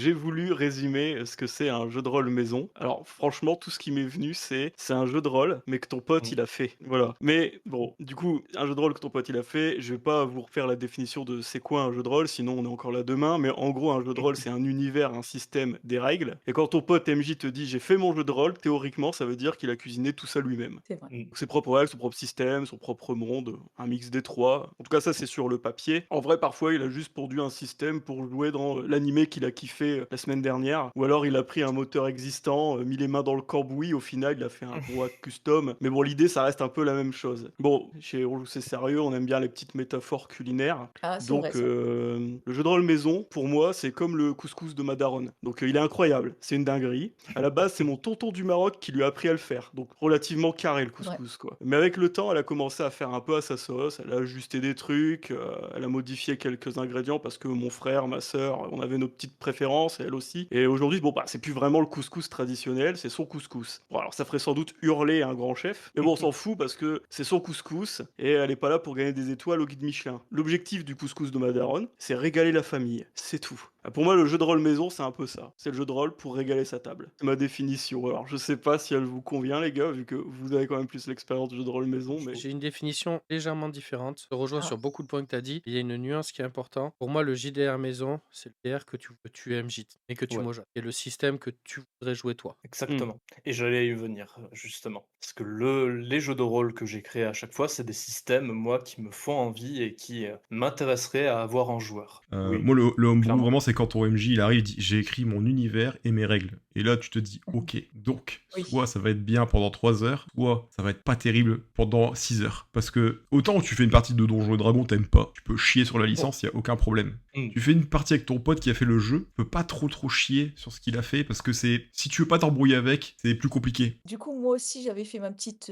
j'ai voulu résumer, ce que c'est un jeu de rôle maison. Alors franchement, tout ce qui m'est venu, c'est un jeu de rôle, mais que ton pote, Mmh. il a fait. Voilà. Mais bon, du coup, un jeu de rôle que ton pote, il a fait, je vais pas vous refaire la définition de c'est quoi un jeu de rôle, sinon on est encore là demain. Mais en gros, un jeu de rôle, c'est un univers, un système, des règles. Et quand ton pote MJ te dit: «J'ai fait mon jeu de rôle», théoriquement, ça veut dire qu'il a cuisiné tout ça lui-même. C'est vrai. Mmh. Ses propres règles, son propre système, son propre monde, un mix des 3. En tout cas, ça, c'est sur le papier. En vrai, parfois, il a juste pondu un système pour jouer dans, l'animé qu'il a kiffé, la semaine dernière. Ou alors il a pris un moteur existant, mis les mains dans le cambouis, au final, il a fait un gros hack custom. Mais bon, l'idée, ça reste un peu la même chose. Bon, chez On joue c'est sérieux, on aime bien les petites métaphores culinaires. Ah, c'est vrai Donc, ça. le jeu de rôle maison, pour moi, c'est comme le couscous de ma daronne. Donc, il est incroyable, c'est une dinguerie. À la base, c'est mon tonton du Maroc qui lui a appris à le faire, donc relativement carré le C'est vrai. couscous, quoi. Mais avec le temps, elle a commencé à faire un peu à sa sauce, elle a ajusté des trucs, elle a modifié quelques ingrédients parce que mon frère, ma sœur, on avait nos petites préférences et elle aussi. Et aujourd'hui, bon, bah, c'est plus vraiment le couscous traditionnel, c'est son couscous. Bon, alors ça ferait sans doute hurler un grand chef, mais bon, on s'en fout parce que c'est son couscous et elle est pas là pour gagner des étoiles au guide Michelin. L'objectif du couscous de ma daronne, c'est régaler la famille, c'est tout. Ah, pour moi, le jeu de rôle maison, c'est un peu ça. C'est le jeu de rôle pour régaler sa table. C'est ma définition. Alors, je sais pas si elle vous convient, les gars, vu que vous avez quand même plus l'expérience du jeu de rôle maison, mais J'ai une définition légèrement différente. Je rejoins Ah, sur beaucoup de points que tu as dit. Il y a une nuance qui est importante. Pour moi, le JDR maison, c'est le DR que tu aimes JT et que tu Ouais, mojas. Et le système que tu voudrais jouer toi. mmh. exactement et j'allais y venir, justement. Parce que les jeux de rôle que j'ai créés à chaque fois, c'est des systèmes, moi, qui me font envie et qui, m'intéresseraient à avoir en joueur. Oui, Moi, le homebrew, clairement. vraiment, c'est quand ton MJ, il arrive, il dit, j'ai écrit mon univers et mes règles. Et là, tu te dis, ok, donc, oui. soit ça va être bien pendant 3 heures, soit ça va être pas terrible pendant 6 heures. Parce que, autant tu fais une partie de Donjons et Dragons, t'aimes pas, tu peux chier sur la licence, y a aucun problème. Mmh. Tu fais une partie avec ton pote qui a fait le jeu, tu peux pas trop chier sur ce qu'il a fait, parce que si tu veux pas t'embrouiller avec, c'est plus compliqué. Du coup, moi aussi, j'avais fait ma petite,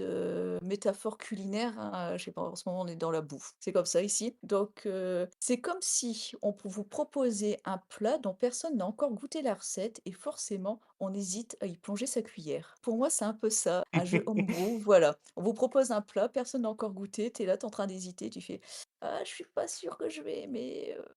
métaphore culinaire, hein, je sais pas, en ce moment, on est dans la bouffe. C'est comme ça ici. Donc, c'est comme si on p vous proposait un plat dont personne n'a encore goûté la recette et forcément, on hésite à y plonger sa cuillère. Pour moi, c'est un peu ça, un jeu homebrew, voilà. On vous propose un plat, personne n'a encore goûté, tu es là, tu es en train d'hésiter, tu fais: «Ah, je suis pas sûre que je vais aimer,